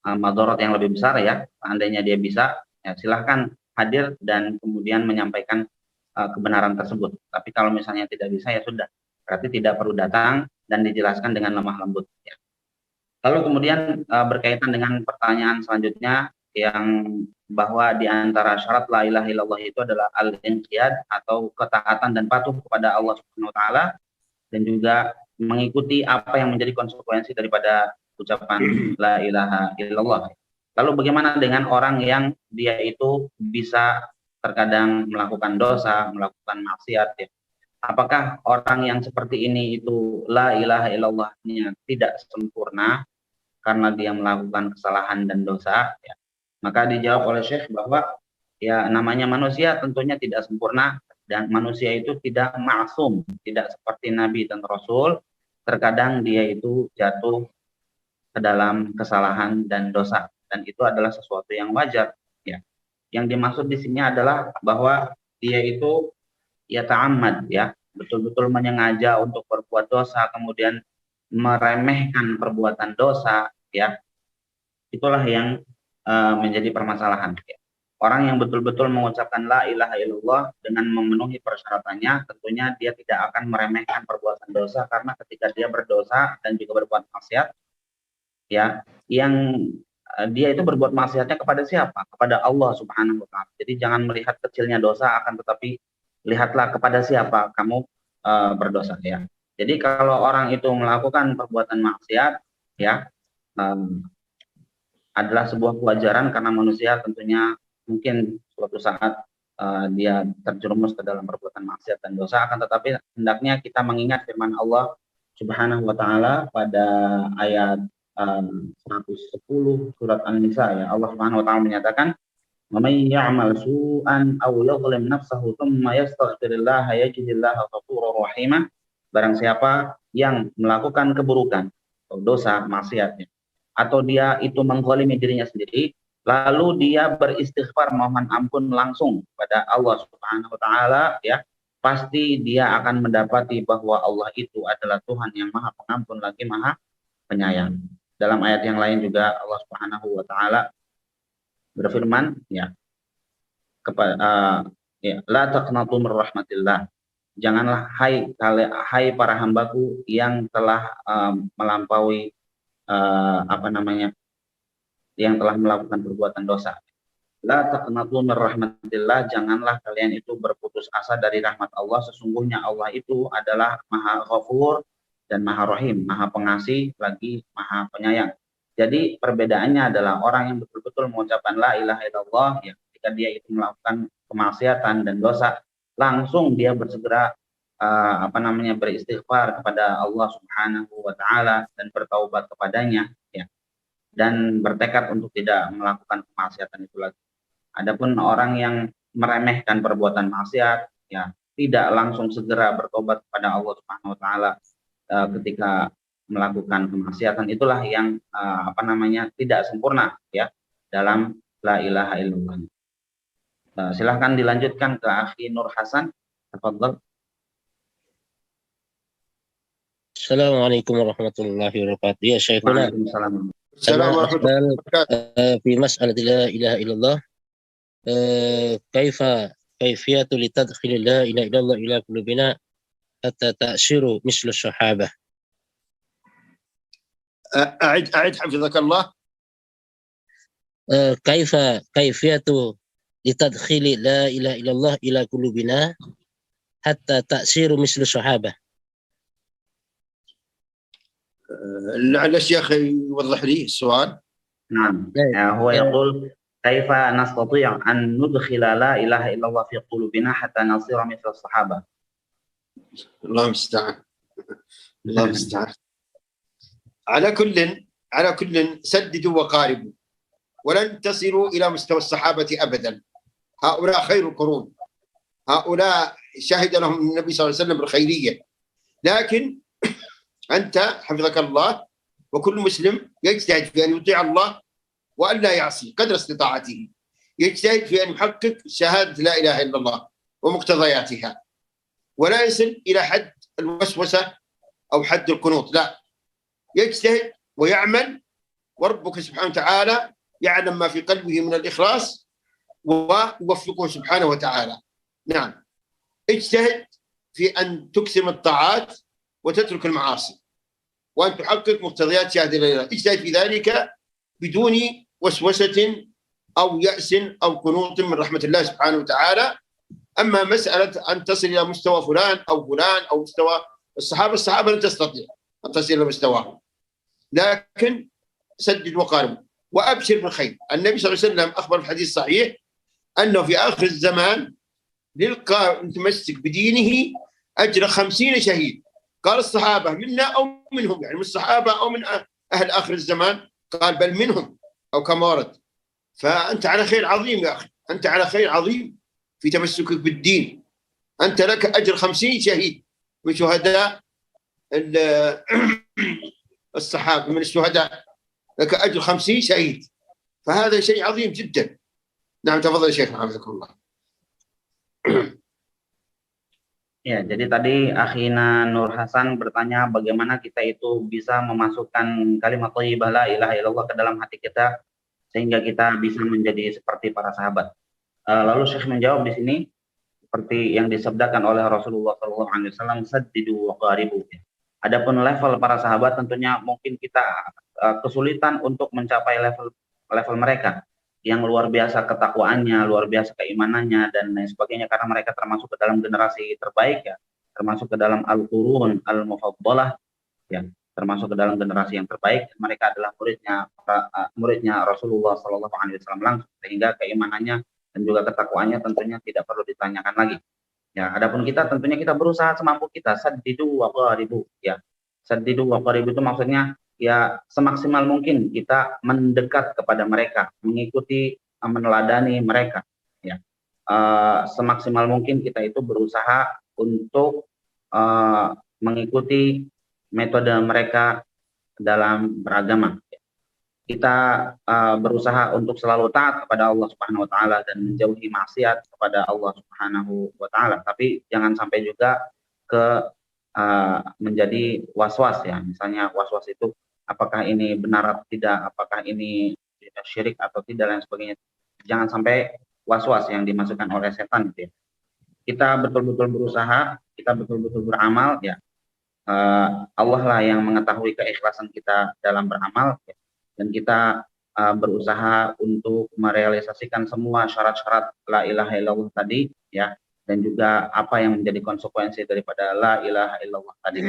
madorot yang lebih besar ya. Seandainya dia bisa, ya silahkan hadir dan kemudian menyampaikan kebenaran tersebut. Tapi kalau misalnya tidak bisa ya sudah, berarti tidak perlu datang dan dijelaskan dengan lemah lembut ya. Lalu kemudian berkaitan dengan pertanyaan selanjutnya yang bahwa di antara syarat la ilaha illallah itu adalah al-inqiyad atau ketaatan dan patuh kepada Allah Subhanahu wa taala dan juga mengikuti apa yang menjadi konsekuensi daripada ucapan la ilaha illallah. Lalu bagaimana dengan orang yang dia itu bisa terkadang melakukan dosa, melakukan maksiat ya. Apakah orang yang seperti ini itu la ilaha illallahnya tidak sempurna karena dia melakukan kesalahan dan dosa ya? Maka dijawab oleh Syekh bahwa ya namanya manusia tentunya tidak sempurna dan manusia itu tidak maksum, tidak seperti Nabi dan Rasul. Terkadang dia itu jatuh ke dalam kesalahan dan dosa dan itu adalah sesuatu yang wajar ya. Yang dimaksud di sini adalah bahwa dia itu ya ta'ammad ya, betul-betul menyengaja untuk berbuat dosa kemudian meremehkan perbuatan dosa ya. Itulah yang menjadi permasalahan ya. Orang yang betul-betul mengucapkan la ilaha illallah dengan memenuhi persyaratannya, tentunya dia tidak akan meremehkan perbuatan dosa karena ketika dia berdosa dan juga berbuat maksiat ya, yang dia itu berbuat maksiatnya kepada siapa? Kepada Allah Subhanahu wa taala. Jadi jangan melihat kecilnya dosa, akan tetapi lihatlah kepada siapa kamu berdosa ya. Jadi kalau orang itu melakukan perbuatan maksiat ya, adalah sebuah kewajaran karena manusia tentunya mungkin suatu saat dia terjerumus ke dalam perbuatan maksiat dan dosa, akan tetapi hendaknya kita mengingat firman Allah Subhanahu wa taala pada ayat 110 surat An-Nisa ya. Allah Subhanahu wa taala menyatakan may ya'mal su'an aw yadhlim nafsahu thumma yastaghfirullah yajidillaha ghafurur rahima. Barang siapa yang melakukan keburukan atau dosa maksiatnya atau dia itu menggolimi dirinya sendiri, lalu dia beristighfar mohon ampun langsung kepada Allah Subhanahu wa taala, ya, pasti dia akan mendapati bahwa Allah itu adalah Tuhan yang Maha Pengampun lagi Maha Penyayang. Dalam ayat yang lain juga Allah Subhanahu wa taala berfirman, ya, kepada la taqnatu mir rahmatillah. Janganlah hai para hambaku yang telah melampaui yang telah melakukan perbuatan dosa. La taqnatu mir rahmatillah, janganlah kalian itu berputus asa dari rahmat Allah. Sesungguhnya Allah itu adalah Maha Ghafur dan Maha Rahim, Maha Pengasih lagi Maha Penyayang. Jadi perbedaannya adalah orang yang betul-betul mengucapkan la ilaha illallah, ya, ketika dia itu melakukan kemaksiatan dan dosa, langsung dia bersegera beristighfar kepada Allah Subhanahu wa taala dan bertaubat kepadanya, ya, dan bertekad untuk tidak melakukan kemaksiatan itu lagi. Adapun orang yang meremehkan perbuatan maksiat, ya, tidak langsung segera bertobat kepada Allah Subhanahu wa taala ketika melakukan kemaksiatan, itulah yang tidak sempurna, ya, dalam la ilaha illallah. Silahkan dilanjutkan ke Akhi Nur Hasan. Tafadhal. Assalamualaikum warahmatullahi wabarakatuh. Ya Syekhuna. Waalaikumsalam. Assalamualaikum. في مسألة لا إله إلا الله كيفية لتدخل لا إله إلا الله إلى قلوبنا حتى تأشير مثل الصحابة. أعد حفظك الله. كيفية لتدخل لا إله إلا الله إلى قلوبنا حتى تأشير مثل الصحابة. لعل الشيخ يوضح لي السؤال. نعم. هو يقول كيف نستطيع أن ندخل لا إله إلا الله في قلوبنا حتى نصير مثل الصحابة. الله المستعان. الله المستعان. على كل سددوا وقاربوا، ولن تصلوا إلى مستوى الصحابة أبدا. هؤلاء خير القرون، هؤلاء شهد لهم النبي صلى الله عليه وسلم بالخيرية. لكن أنت حفظك الله وكل مسلم يجتهد في أن يطيع الله وأن لا يعصي قدر استطاعته، يجتهد في أن يحقق شهادة لا إله إلا الله ومقتضياتها، ولا يصل إلى حد الوسوسة أو حد القنوط، لا، يجتهد ويعمل، وربك سبحانه وتعالى يعلم ما في قلبه من الإخلاص ويوفقه سبحانه وتعالى. نعم، اجتهد في أن تكثر الطاعات وتترك المعاصي وأن تحقق مقتضيات شهادة لا إله. اجتهد في ذلك بدون وسوسة أو يأس أو قنوط من رحمة الله سبحانه وتعالى. أما مسألة أن تصل إلى مستوى فلان أو مستوى الصحابة لن تستطيع أن تصل إلى مستواهم، لكن سدد وقارب وأبشر بالخير. النبي صلى الله عليه وسلم أخبر في الحديث الصحيح أنه في آخر الزمان للقائم المتمسك بدينه أجر 50 شهيد. قال الصحابة منا أو منهم، يعني من الصحابة أو من أهل آخر الزمان؟ قال بل منهم، أو كما ورد. فأنت على خير عظيم يا أخي، أنت على خير عظيم في تمسكك بالدين. أنت لك أجر 50 شهيد من شهداء الصحابة، من الشهداء لك أجر 50 شهيد، فهذا شيء عظيم جدا. نعم، تفضل يا شيخ حفظكم الله. Ya, jadi tadi Akhina Nur Hasan bertanya bagaimana kita itu bisa memasukkan kalimat thayyibah la ilaha illallah ke dalam hati kita sehingga kita bisa menjadi seperti para sahabat. Lalu Syekh menjawab di sini seperti yang disabdakan oleh Rasulullah SAW, saddidu wa qaribu. Adapun level para sahabat tentunya mungkin kita kesulitan untuk mencapai level mereka yang luar biasa ketakwaannya, luar biasa keimanannya dan lain sebagainya, karena mereka termasuk ke dalam generasi terbaik, ya, termasuk ke dalam al-qurun al-mufaddalah, ya, termasuk ke dalam generasi yang terbaik. Mereka adalah muridnya Rasulullah SAW langsung, sehingga keimanannya dan juga ketakwaannya tentunya tidak perlu ditanyakan lagi. Ya, adapun kita tentunya kita berusaha semampu kita, saddidu wa qaribu, ya. Saddidu wa qaribu itu maksudnya ya semaksimal mungkin kita mendekat kepada mereka, mengikuti, meneladani mereka, ya. Semaksimal mungkin kita itu berusaha untuk mengikuti metode mereka dalam beragama, ya. kita berusaha untuk selalu taat kepada Allah Subhanahu wa taala dan menjauhi maksiat kepada Allah Subhanahu wa taala. Tapi jangan sampai juga ke menjadi was-was ya. Misalnya was-was itu apakah ini benar atau tidak, apakah ini syirik atau tidak dan sebagainya. Jangan sampai was-was yang dimasukkan oleh setan gitu ya. Kita betul-betul berusaha, kita betul-betul beramal ya. Allah lah yang mengetahui keikhlasan kita dalam beramal ya. Dan kita berusaha untuk merealisasikan semua syarat-syarat la ilaha illallah tadi ya, dan juga apa yang menjadi konsekuensi daripada la ilaha illallah tadi.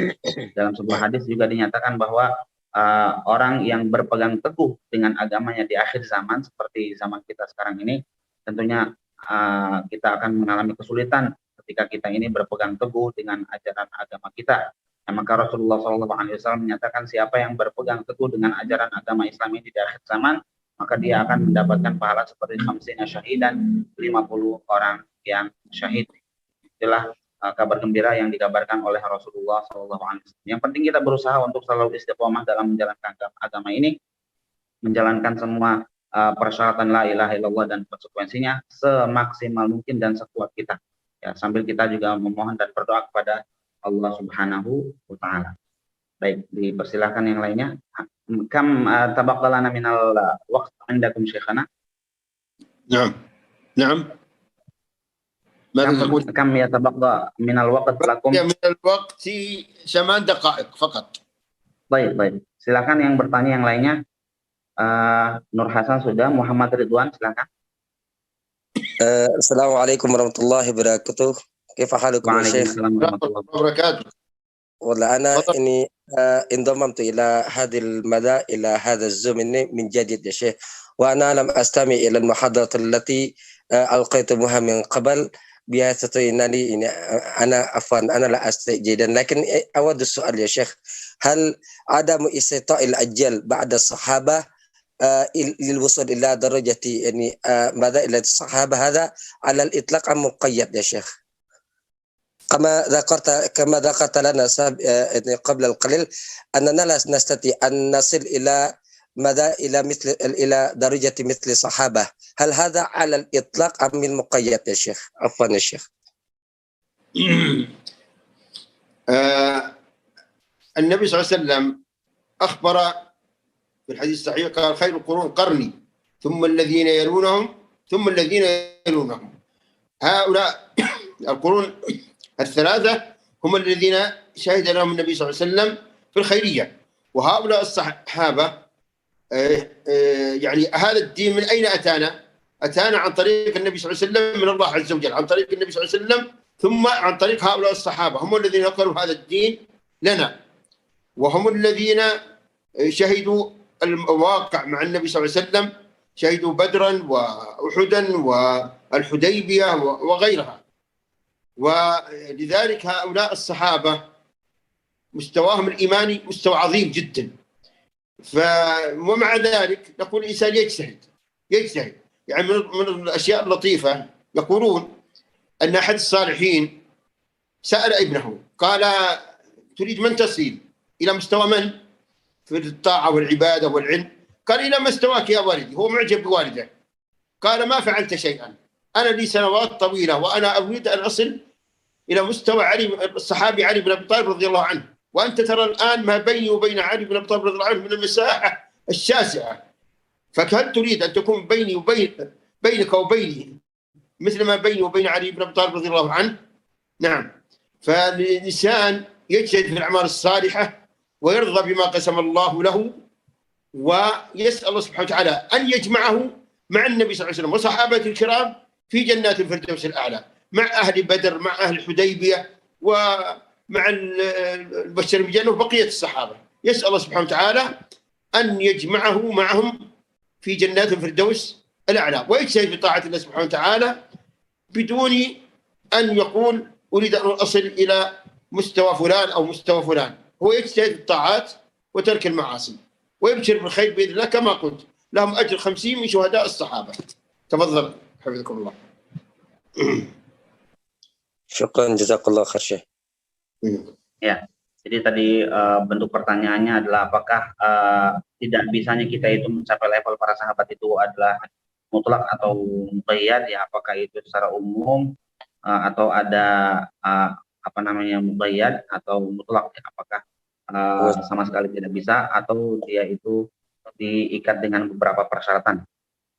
Dalam sebuah hadis juga dinyatakan bahwa orang yang berpegang teguh dengan agamanya di akhir zaman seperti zaman kita sekarang ini, tentunya kita akan mengalami kesulitan ketika kita ini berpegang teguh dengan ajaran agama kita. Maka Rasulullah SAW menyatakan siapa yang berpegang teguh dengan ajaran agama Islam ini di akhir zaman, maka dia akan mendapatkan pahala seperti 50 syahidan, 50 orang yang syahid. Itulah kabar gembira yang dikabarkan oleh Rasulullah SAW. Yang penting kita berusaha untuk selalu istiqomah dalam menjalankan agama ini, menjalankan semua persyaratan la ilaha illallah dan konsekuensinya semaksimal mungkin dan sekuat kita. Ya, sambil kita juga memohon dan berdoa kepada Allah Subhanahu wa taala. Baik, dipersilakan yang lainnya. Kam tabaqalana minal waqt indakum syekhana? Naam. Naam. Kam yatabaqqa minal waqt lakum? Ya, minal waqti 8 دقائق فقط. Baik. Silakan yang bertanya yang lainnya. Nur Hasan sudah, Muhammad Ridwan silakan. Assalamualaikum warahmatullahi wabarakatuh. كيف حالكم يا شيخ؟ والله أنا إني انضممت إلى هذه المدى إلى هذا الزوم من جديد يا شيخ، وأنا لم أستمع إلى المحاضرة التي ألقيتموها من قبل بحيث أنني أنا لا أستطيع جيدا، لكن أود السؤال يا شيخ، هل عدم استطاع الأجل بعد الصحابة للوصول إلى درجة يعني ماذا إلى الصحابة هذا على الإطلاق أم مقيد يا شيخ؟ كما ذكرت لنا قبل القليل أننا لا نستطيع أن نصل إلى إلى درجة مثل الصحابة، هل هذا على الإطلاق أم المقيد يا شيخ؟ عفوا يا شيخ. النبي صلى الله عليه وسلم أخبر في الحديث الصحيح قال خير القرون قرني ثم الذين يلونهم ثم الذين يلونهم. هؤلاء القرون الثلاثة هم الذين شهد لهم النبي صلى الله عليه وسلم في الخيرية، وهؤلاء الصحابة يعني هذا الدين من أين أتانا؟ أتانا عن طريق النبي صلى الله عليه وسلم من الله عز وجل، عن طريق النبي صلى الله عليه وسلم ثم عن طريق هؤلاء الصحابة، هم الذين نقلوا هذا الدين لنا، وهم الذين شهدوا المواقع مع النبي صلى الله عليه وسلم، شهدوا بدرا وأحدا والحديبية وغيرها. ولذلك هؤلاء الصحابة مستواهم الإيماني مستوى عظيم جدا. ومع ذلك نقول الإنسان يجتهد. يعني من الأشياء اللطيفة يقولون أن أحد الصالحين سأل ابنه قال تريد من تصل إلى مستوى من في الطاعة والعبادة والعلم؟ قال إلى مستواك يا والدي. هو معجب بوالده. قال ما فعلت شيئا، أنا لي سنوات طويلة وأنا أريد أن أصل إلى مستوى الصحابي علي بن أبي طالب رضي الله عنه، وأنت ترى الآن ما بيني وبين علي بن أبي طالب رضي الله عنه من المساحة الشاسعة، فهل تريد أن تكون بينك وبيني مثل ما بيني وبين علي بن أبي طالب رضي الله عنه؟ نعم. فالإنسان يجتهد في الأعمال الصالحة ويرضى بما قسم الله له، ويسأل الله سبحانه وتعالى أن يجمعه مع النبي صلى الله عليه وسلم وصحابته الكرام في جنات الفردوس الأعلى، مع أهل بدر، مع أهل الحديبية، ومع البشر بالجنة وبقية الصحابة. يسأل الله سبحانه وتعالى أن يجمعه معهم في جنات الفردوس الأعلى، ويجتهد في طاعة الله سبحانه وتعالى بدون أن يقول أريد أن أصل إلى مستوى فلان أو مستوى فلان. هو يجتهد في الطاعات وترك المعاصي ويبشر بالخير بإذن الله، كما قلت لهم أجر 50 من شهداء الصحابة. تفضل حفظكم الله. شكرا جزاك الله خير شيخ. Ya, Jadi tadi bentuk pertanyaannya adalah apakah tidak bisanya kita itu mencapai level para sahabat itu adalah mutlak atau muqayyad, ya, apakah itu secara umum atau ada apa namanya muqayyad atau mutlak, ya, apakah sama sekali tidak bisa atau dia itu diikat dengan beberapa persyaratan.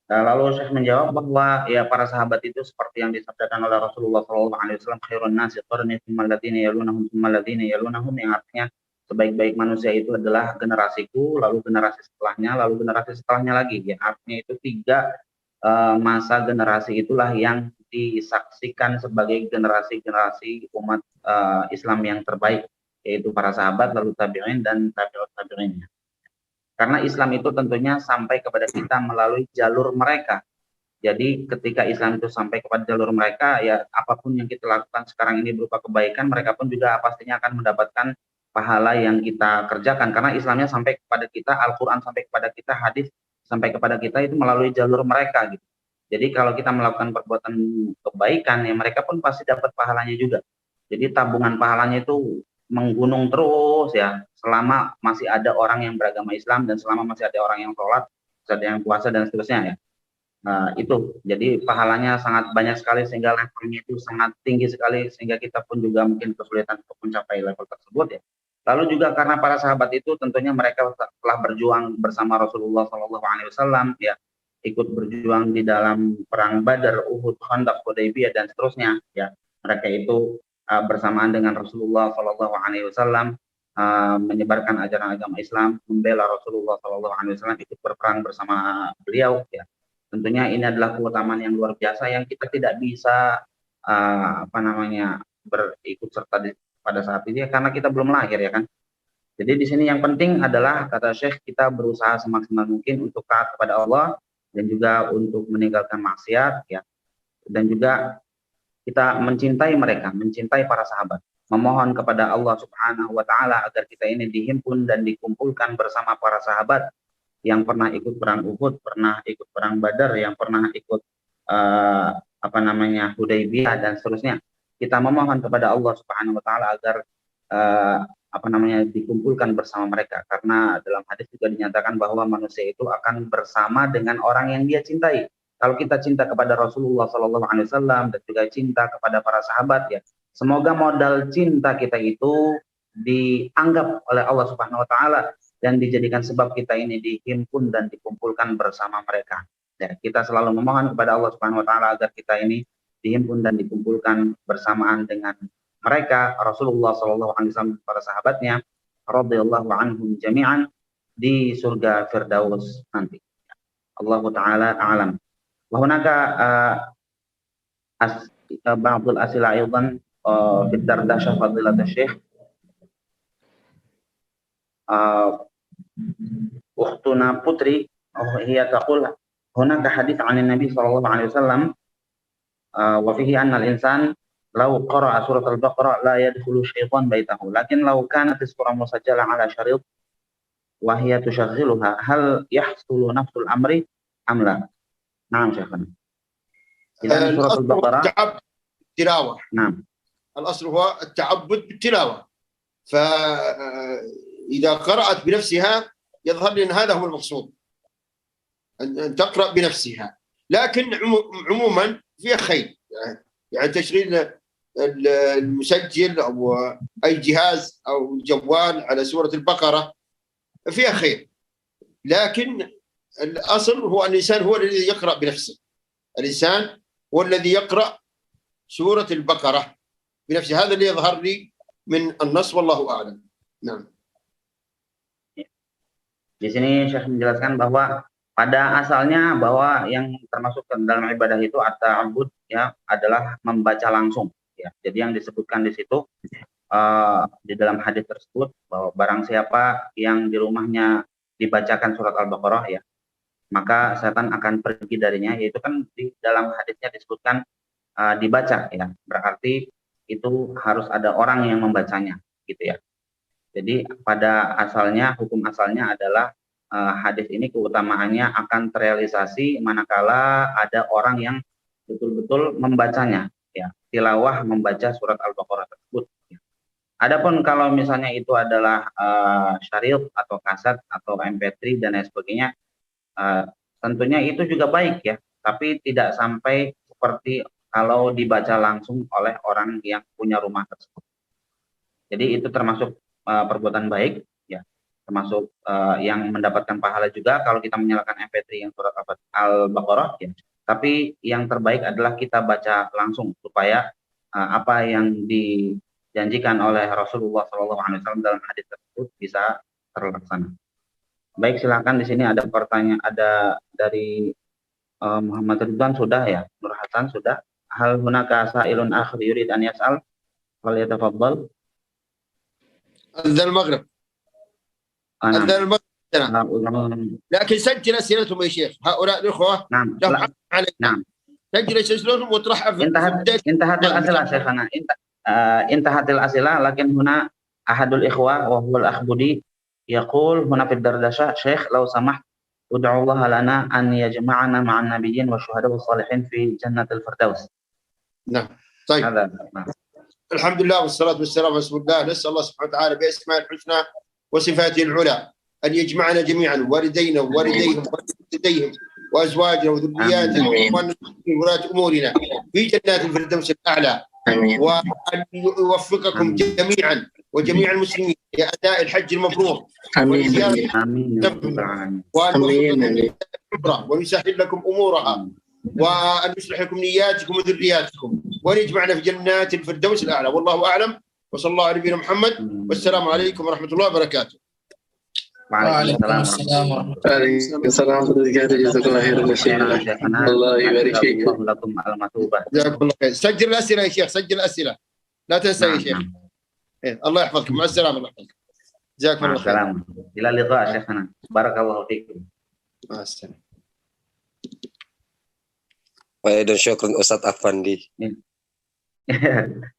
Lalu Syekh menjawab bahwa ya para sahabat itu seperti yang disabdakan oleh Rasulullah SAW, khairun nasi qarni tsumma alladziina yalunahum tsumma alladziina yalunahum, yang artinya sebaik-baik manusia itu adalah generasiku, lalu generasi setelahnya, lalu generasi setelahnya lagi. Ya, artinya itu 3 masa generasi itulah yang disaksikan sebagai generasi-generasi umat Islam yang terbaik, yaitu para sahabat, lalu tabi'in dan tabi'ut tabi'innya. Karena Islam itu tentunya sampai kepada kita melalui jalur mereka. Jadi ketika Islam itu sampai kepada jalur mereka, ya apapun yang kita lakukan sekarang ini berupa kebaikan, mereka pun juga pastinya akan mendapatkan pahala yang kita kerjakan. Karena Islamnya sampai kepada kita, Al-Quran sampai kepada kita, hadis sampai kepada kita itu melalui jalur mereka gitu. Jadi kalau kita melakukan perbuatan kebaikan, ya mereka pun pasti dapat pahalanya juga. Jadi tabungan pahalanya itu menggunung terus, ya, selama masih ada orang yang beragama Islam dan selama masih ada orang yang sholat, masih ada yang puasa dan seterusnya, ya. Itu jadi pahalanya sangat banyak sekali sehingga levelnya itu sangat tinggi sekali sehingga kita pun juga mungkin kesulitan untuk mencapai level tersebut, ya. Lalu juga karena para sahabat itu tentunya mereka telah berjuang bersama Rasulullah SAW, ya, ikut berjuang di dalam perang Badar, Uhud, Khandaq, Hudaybiyah dan seterusnya, ya. Mereka itu bersamaan dengan Rasulullah SAW menyebarkan ajaran agama Islam, membela Rasulullah SAW, ikut berperang bersama beliau, ya. Tentunya ini adalah keutamaan yang luar biasa yang kita tidak bisa apa namanya berikut serta pada saat ini, karena kita belum lahir, ya kan. Jadi di sini yang penting adalah, kata Syekh, kita berusaha semaksimal mungkin untuk taat kepada Allah dan juga untuk meninggalkan maksiat, ya, dan juga kita mencintai mereka, mencintai para sahabat, memohon kepada Allah Subhanahu wa Ta'ala agar kita ini dihimpun dan dikumpulkan bersama para sahabat yang pernah ikut perang Uhud, pernah ikut perang Badar, yang pernah ikut apa namanya Hudaybiyah dan seterusnya. Kita memohon kepada Allah Subhanahu wa Ta'ala agar apa namanya dikumpulkan bersama mereka, karena dalam hadis juga dinyatakan bahwa manusia itu akan bersama dengan orang yang dia cintai. Kalau kita cinta kepada Rasulullah SAW dan juga cinta kepada para sahabat, ya, semoga modal cinta kita itu dianggap oleh Allah Subhanahu wa Ta'ala dan dijadikan sebab kita ini dihimpun dan dikumpulkan bersama mereka. Ya, kita selalu memohon kepada Allah Subhanahu wa Ta'ala agar kita ini dihimpun dan dikumpulkan bersamaan dengan mereka, Rasulullah SAW, para sahabatnya, radhiyallahu anhum jami'an, di surga Firdaus nanti. Allah Ta'ala a'lam. وهناك بعض الأسئلة أيضا في الدردشة فضيلة الشيخ. أختنا بطري هي تقول هناك حديث عن النبي صلى الله عليه وسلم وفيه أن الإنسان لو قرأ سورة البقرة لا يدخل الشيطان بيته، لكن لو كانت السورة مسجلة على شريط وهي تشغلها هل يحصل نفس الأمر أم لا؟ نعم شيخنا. إذا سورة البقرة التلاوة. نعم. الأصل هو التعبد بالتلاوة، فإذا قرأت بنفسها يظهر لي أن هذا هو المقصود، أن تقرأ بنفسها، لكن عموما فيها خير، يعني تشغيل المسجل أو أي جهاز أو جوال على سورة البقرة فيها خير، لكن الأصل هو أن الإنسان هو الذي يقرأ بنفسه. الإنسان هو الذي يقرأ سورة البقرة بنفسه، هذا اللي يظهر لي من النص والله أعلم. نعم. Di sini Syekh menjelaskan bahwa pada asalnya bahwa yang termasuk dalam ibadah itu at-ta'abbud, ya, adalah membaca langsung, ya. Jadi yang disebutkan di situ di dalam hadis tersebut bahwa barang siapa yang di rumahnya dibacakan surat Al-Baqarah, ya, maka setan akan pergi darinya, yaitu kan di dalam hadisnya disebutkan dibaca, ya, berarti itu harus ada orang yang membacanya, gitu, ya. Jadi pada asalnya, hukum asalnya adalah hadis ini keutamaannya akan terrealisasi manakala ada orang yang betul-betul membacanya, ya, tilawah membaca surat Al-Baqarah tersebut, ya. Adapun kalau misalnya itu adalah syariat atau kaset atau MP3 dan lain sebagainya, tentunya itu juga baik ya, tapi tidak sampai seperti kalau dibaca langsung oleh orang yang punya rumah tersebut. Jadi itu termasuk perbuatan baik, ya, termasuk yang mendapatkan pahala juga kalau kita menyalakan MP3 yang surat Al-Baqarah, ya. Tapi yang terbaik adalah kita baca langsung supaya apa yang dijanjikan oleh Rasulullah SAW dalam hadis tersebut bisa terlaksana. Baik, silakan. Di sini ada pertanyaan, ada dari Muhammad Ridwan sudah ya, Nur Hasan sudah. Hal hunaka sa'ilun akhir yurid an yas'al, wal yatafaddal. أذن المغرب أذن المغرب لكن سجل أسئلتهم يا شيخ هؤلاء الأخوة نعم لهم حق عليك نعم سجل أسئلتهم واطرحها في انتهت الأسئلة شيخنا انتهت الأسئلة لكن هنا أحد الإخوة وهو الأخ بودي يقول هنا في الدردشة شيخ لو سمحت ادعو الله لنا أن يجمعنا مع النبيين والشهداء والصالحين في جنة الفردوس. نعم طيب هذا نعم. الحمد لله والصلاة والسلام على رسول الله. نسأل الله سبحانه وتعالى بأسماء الحسنى وصفاته العلى أن يجمعنا جميعا والدينا ووالديهم ووالديهم وأزواجنا وذرياتنا وولاة أمورنا في جنات الفردوس الأعلى وأن يوفقكم جميعا وجميع المسلمين لأداء الحج المبرور ويسهل لكم أمورها وأن يصلح لكم نياتكم وذرياتكم وأن يجمعنا في جنات الفردوس الأعلى. والله أعلم وصلى الله على نبينا محمد والسلام عليكم ورحمة الله وبركاته. وعليكم السلام ورحمة Waalaikumsalam الله يبارك فيك. لكم المثوبة. جزاكم الله خير. سجل الأسئلة يا شيخ سجل الأسئلة لا تنسى يا شيخ. الله يحفظكم. مع السلامة. الله يحفظكم. جزاكم الله خير. إلى اللقاء شيخنا. بارك الله فيكم. مع السلامة. Wa syukran Ustadz Afandi.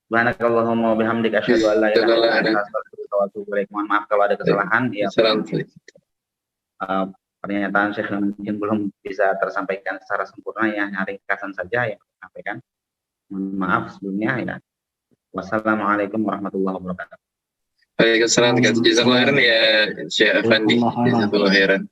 Subhanakallahumma wa bihamdika asyhadu an la ilaha illa anta astaghfiruka wa atubu ilaik. Mohon maaf kalau ada kesalahan ya. Pernyataan Syekh mungkin belum bisa tersampaikan secara sempurna ya, hanya ringkasan saja yang disampaikan. Mohon maaf sebelumnya ya. Wassalamualaikum warahmatullahi wabarakatuh. Waalaikumsalam. Jazakallahu khairan ya Syekh Afandi. Jazakallahu khairan.